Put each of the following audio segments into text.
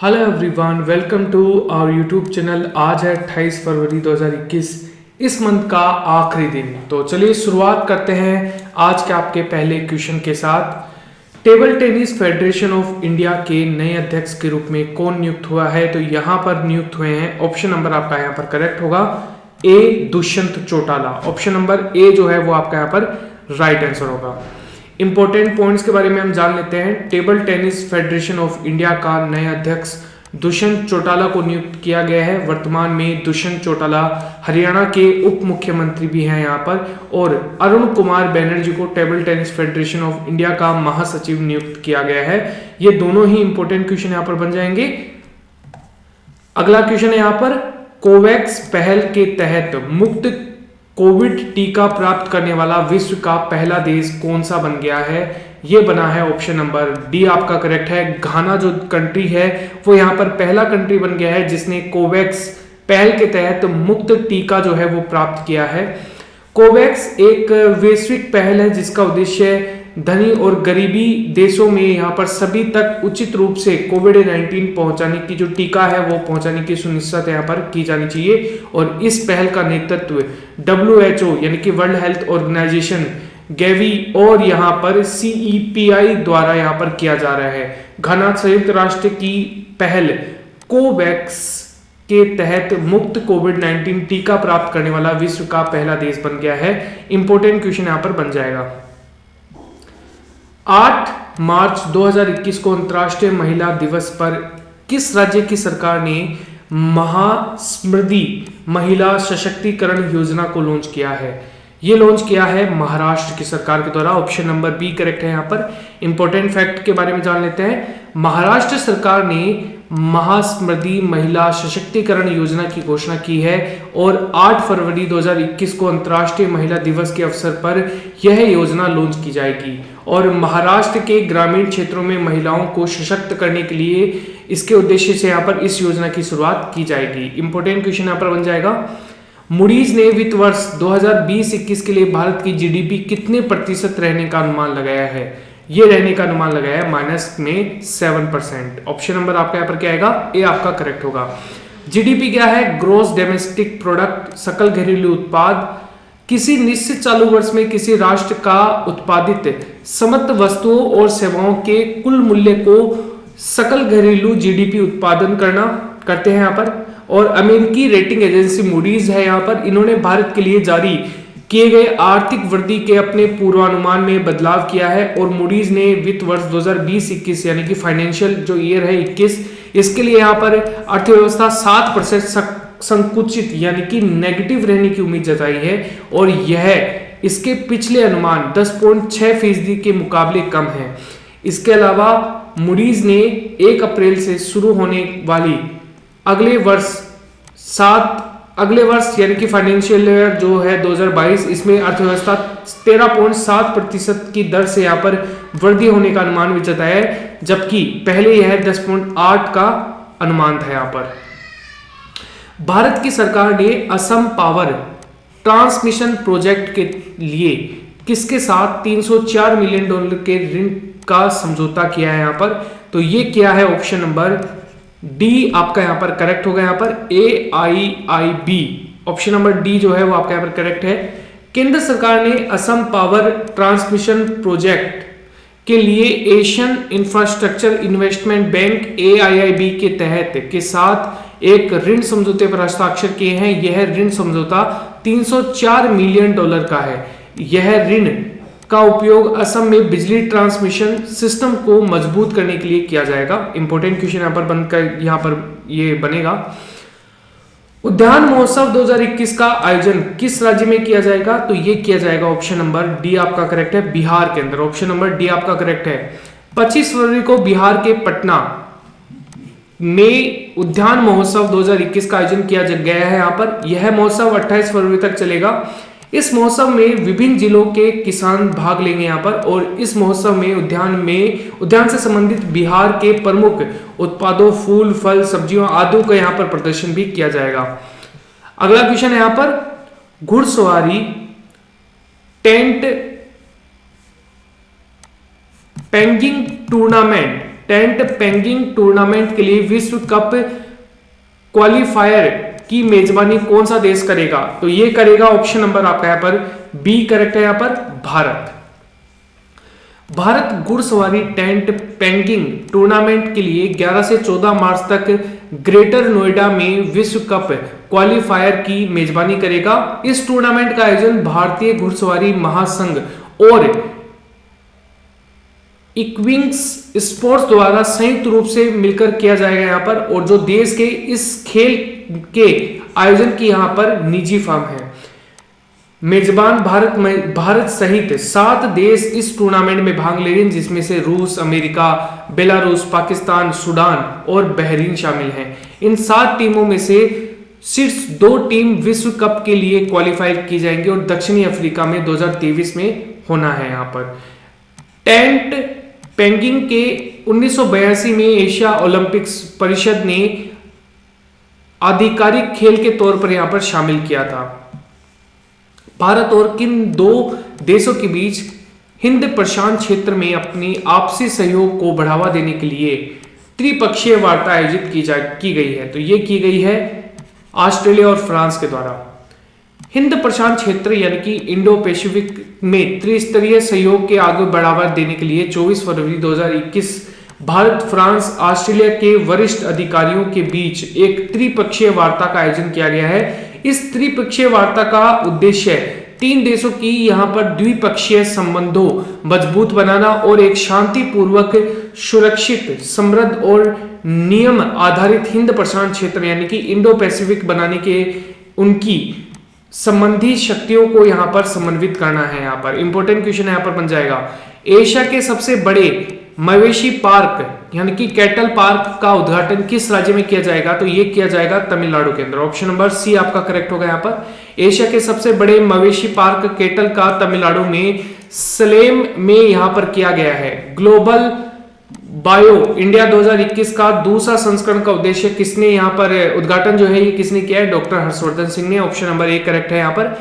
Hello everyone, welcome to our YouTube channel. आज है 28 फरवरी 2021, इस मंथ का आखिरी दिन। तो चलिए शुरुआत करते हैं आज के आपके पहले क्वेश्चन के साथ। Table tennis federation of India के नए अध्यक्ष के रूप में कौन नियुक्त हुआ है? तो यहाँ पर नियुक्त हुए हैं, ऑप्शन नंबर आपका यहाँ पर करेक्ट होगा A, Dushyant Chautala. Option number A जो है वो आपका यहाँ पर राइट आंसर होगा। इंपॉर्टेंट पॉइंट्स के बारे में हम जान लेते हैं। Table tennis federation of India का नए अध्यक्ष दुष्यंत चौटाला को नियुक्त किया गया है। वर्तमान में दुष्यंत चौटाला हरियाणा के उप मुख्यमंत्री भी हैं यहाँ पर, और अरुण कुमार बैनर्जी को table tennis federation of India का महासचिव नियुक्त किया गया है। ये दोनों ही इंपॉर्टेंट क्वेश्चन यहाँ पर बन जाएंगे। अगला क्वेश्चन है यहाँ पर, कोवैक्स पहल के तहत मुफ्त कोविड टीका प्राप्त करने वाला विश्व का पहला देश कौन सा बन गया है? ये बना है ऑप्शन नंबर डी आपका करेक्ट है। घाना जो कंट्री है वो यहाँ पर पहला कंट्री बन गया है जिसने कोवैक्स पहल के तहत मुफ्त टीका जो है वो प्राप्त किया है। कोवैक्स एक वैश्विक पहल है जिसका उद्देश्य धनी और गरीबी देशों में यहाँ पर सभी तक उचित रूप से कोविड-19 पहुंचाने की जो टीका है वो पहुंचाने की सुनिश्चित यहाँ पर की जानी चाहिए। और इस पहल का नेतृत्व WHO यानी कि वर्ल्ड हेल्थ ऑर्गेनाइजेशन, गैवी और यहाँ पर CEPI द्वारा यहाँ पर किया जा रहा है। घना संयुक्त राष्ट्र की पहल कोवैक्स के तहत मुफ्त कोविड-19 टीका प्राप्त करने वाला विश्व का पहला देश बन गया है। इंपॉर्टेंट क्वेश्चन यहाँ पर बन जाएगा। 8 मार्च 2021 को अंतर्राष्ट्रीय महिला दिवस पर किस राज्य की सरकार ने महासमृद्धि महिला सशक्तिकरण योजना को लॉन्च किया है? ये लॉन्च किया है महाराष्ट्र की सरकार के द्वारा। ऑप्शन नंबर बी करेक्ट है। यहाँ पर इंपॉर्टेंट फैक्ट के बारे में जान लेते हैं। महाराष्ट्र सरकार ने महासमृद्धि महिला सशक्तिकरण योजना की घोषणा की है और 8 फरवरी 2021 को अंतर्राष्ट्रीय महिला दिवस के अवसर पर यह योजना लॉन्च की जाएगी। और महाराष्ट्र के ग्रामीण क्षेत्रों में महिलाओं को सशक्त करने के लिए इसके उद्देश्य से यहाँ पर इस योजना की शुरुआत की जाएगी। इंपॉर्टेंट क्वेश्चन यहाँ पर बन जाएगा। मूडीज ने वित्त वर्ष 2020-21 के लिए भारत की जीडीपी कितने प्रतिशत रहने का अनुमान लगाया है? ये रहने का अनुमान लगाया है माइनस में 7%। ऑप्शन नंबर आपका यहाँ पर क्या आएगा? ए आपका करेक्ट होगा। जीडीपी क्या है? ग्रोस डोमेस्टिक प्रोडक्ट, सकल घरेलू उत्पाद। किसी निश्चित चालू वर्ष में किसी राष्ट्र का उत्पादित समस्त वस्तुओं और सेवाओं के कुल मूल्य को सकल घरेलू जीडीपी उत्पादन करते हैं यहाँ पर। और अमेरिकी रेटिंग एजेंसी मूडीज है यहाँ पर, इन्होंने भारत के लिए जारी किए गए आर्थिक वृद्धि के अपने पूर्वानुमान में बदलाव किया है। और मूडीज ने वित्त वर्ष 2020-21 यानी कि फाइनेंशियल जो ईयर है 21, इसके लिए यहाँ पर अर्थव्यवस्था 7% संकुचित यानी कि नेगेटिव रहने की उम्मीद जताई है। और यह इसके पिछले अनुमान 10.6% के मुकाबले कम है। इसके अलावा मूडीज ने 1 अप्रैल से शुरू होने वाली अगले वर्ष यानी कि फाइनेंशियल ईयर जो है 2022, इसमें अर्थव्यवस्था 13.7% की दर से यहाँ पर वृद्धि होने का अनुमान भी जताया है, जबकि पहले यह 10.8 का अनुमान था। यहाँ पर भारत की सरकार ने असम पावर ट्रांसमिशन प्रोजेक्ट के लिए किसके साथ $304 मिलियन के ऋण का समझौता किया है यहाँ पर? तो ये किया है ऑप्शन नंबर डी आपका यहाँ पर करेक्ट होगा। यहाँ पर AIIB ऑप्शन नंबर डी जो है वो आपका यहाँ पर करेक्ट है। केंद्र सरकार ने असम पावर ट्रांसमिशन प्रोजेक्ट के लिए Asian infrastructure investment bank AIIB के तहत के साथ एक ऋण समझौते पर हस्ताक्षर किए हैं। यह ऋण समझौता $304 मिलियन का है। यह ऋण का उपयोग असम में बिजली ट्रांसमिशन सिस्टम को मजबूत करने के लिए किया जाएगा। इंपॉर्टेंट क्वेश्चन यहाँ पर बनकर यहाँ पर ये बनेगा। उद्यान महोत्सव 2021 का आयोजन किस राज्य में किया जाएगा? तो ये किया जाएगा ऑप्शन नंबर डी आपका करेक्ट है, बिहार के अंदर। ऑप्शन नंबर डी आपका करेक्ट है। 25 फरवरी को बिहार के पटना में उद्यान महोत्सव 2021 का आयोजन किया गया है। यहाँ पर यह महोत्सव 28 फरवरी तक चलेगा। इस महोत्सव में विभिन्न जिलों के किसान भाग लेंगे यहाँ पर। और इस महोत्सव में उद्यान से संबंधित बिहार के प्रमुख उत्पादों, फूल, फल, सब्जियों आदि का यहाँ पर प्रदर्शन भी किया जाएगा। अगला क्वेश्चन है यहाँ पर, घुड़सवारी tent Pangin tournament tent Pangin tournament के लिए विश्व कप क्वालिफायर की मेजबानी कौन सा देश करेगा? तो ये करेगा ऑप्शन नंबर आपका यहां पर बी करेक्ट है, यहां पर भारत। भारत घुड़सवारी टेंट पेंगिंग टूर्नामेंट के लिए 11 से 14 मार्च तक ग्रेटर नोएडा में विश्व कप क्वालिफायर की मेजबानी करेगा। इस टूर्नामेंट का आयोजन भारतीय घुड़सवारी महासंघ और इक्विंग्स स्पोर्ट्स द्वारा संयुक्त रूप से मिलकर किया जाएगा यहां पर, और जो देश के इस खेल के आयोजन की यहां पर निजी फर्म है। मेजबान भारत सहित 7 देश इस टूर्नामेंट में भाग ले रहे हैं, जिसमें से रूस, अमेरिका, बेलारूस, पाकिस्तान, सूडान और बहरीन शामिल हैं। इन 7 टीमों में से शीर्ष 2 टीम विश्व कप के लिए क्वालिफाई की जाएंगी और दक्षिणी अफ्रीका में 2023 में होना है। यहां पर टेंट पेंगिंग के 1982 में एशिया ओलंपिक्स परिषद ने आधिकारिक खेल के तौर पर यहां पर शामिल किया था। भारत और किन 2 देशों के बीच हिंद प्रशांत क्षेत्र में अपनी आपसी सहयोग को बढ़ावा देने के लिए त्रिपक्षीय वार्ता आयोजित की गई है? तो ये की गई है ऑस्ट्रेलिया और फ्रांस के द्वारा। हिंद प्रशांत क्षेत्र यानी कि इंडो पैसिफिक में त्रिस्तरीय सहयोग के आगे बढ़ावा देने के लिए 24 फरवरी 2021 भारत, फ्रांस, ऑस्ट्रेलिया के वरिष्ठ अधिकारियों के बीच एक त्रिपक्षीय वार्ता का आयोजन किया गया है। इस त्रिपक्षीय वार्ता का उद्देश्य 3 देशों की यहां पर द्विपक्षीय संबंधों मजबूत बनाना और एक शांतिपूर्वक, सुरक्षित, समृद्ध और नियम आधारित हिंद प्रशांत क्षेत्र यानी कि इंडो पैसिफिक बनाने के उनकी संबंधी शक्तियों को यहां पर समन्वित करना है। यहां पर इंपॉर्टेंट क्वेश्चन यहां पर बन जाएगा, एशिया के सबसे बड़े मवेशी पार्क यानी कि कैटल पार्क का उद्घाटन किस राज्य में किया जाएगा? तो ये किया जाएगा तमिलनाडु के अंदर। ऑप्शन नंबर सी आपका करेक्ट होगा। यहां पर एशिया के सबसे बड़े मवेशी पार्क कैटल का तमिलनाडु में सलेम में यहां पर किया गया है। ग्लोबल बायो इंडिया 2021 का दूसरा संस्करण का उद्देश्य किसने यहां पर उद्घाटन जो है ये किसने किया है? डॉक्टर हर्षवर्धन सिंह ने। ऑप्शन नंबर ए करेक्ट है। यहां पर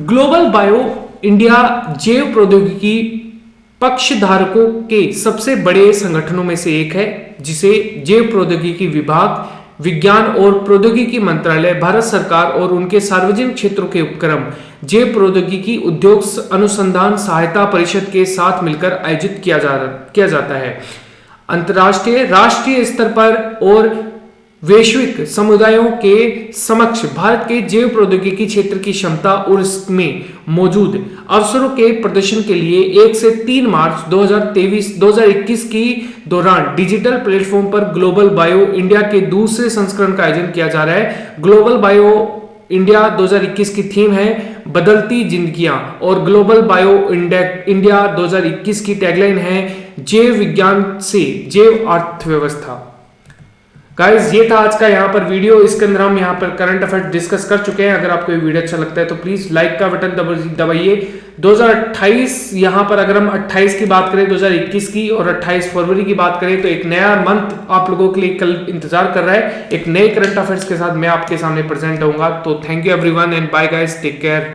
ग्लोबल बायो इंडिया जैव प्रौद्योगिकी पक्षधारकों के सबसे बड़े संगठनों में से एक है, जिसे जैव प्रौद्योगिकी विभाग, विज्ञान और प्रौद्योगिकी मंत्रालय, भारत सरकार और उनके सार्वजनिक क्षेत्रों के उपक्रम जैव प्रौद्योगिकी उद्योग अनुसंधान सहायता परिषद के साथ मिलकर आयोजित किया जाता है। अंतर्राष्ट्रीय, राष्ट्रीय स्तर पर और वैश्विक समुदायों के समक्ष भारत के जैव प्रौद्योगिकी क्षेत्र की क्षमता और इसमें मौजूद अवसरों के प्रदर्शन के लिए 1 से 3 मार्च 2021 की दौरान डिजिटल प्लेटफॉर्म पर ग्लोबल बायो इंडिया के दूसरे संस्करण का आयोजन किया जा रहा है। ग्लोबल बायो इंडिया 2021 की थीम है बदलती जिंदगियां और ग्लोबल बायो इंडिया 2021 की टैगलाइन है जैव विज्ञान से जैव अर्थव्यवस्था। गाइस ये था आज का यहाँ पर वीडियो। इसके अंदर हम यहाँ पर करंट अफेयर्स डिस्कस कर चुके हैं। अगर आपको ये वीडियो अच्छा लगता है तो प्लीज लाइक का बटन दबाइए। 2028 यहाँ पर अगर हम 28 की बात करें 2021 की और 28 फरवरी की बात करें तो एक नया मंथ आप लोगों के लिए कल इंतजार कर रहा है। एक नए करंट अफेयर्स के साथ मैं आपके सामने प्रेजेंट होऊंगा। तो thank you everyone and bye guys, take care.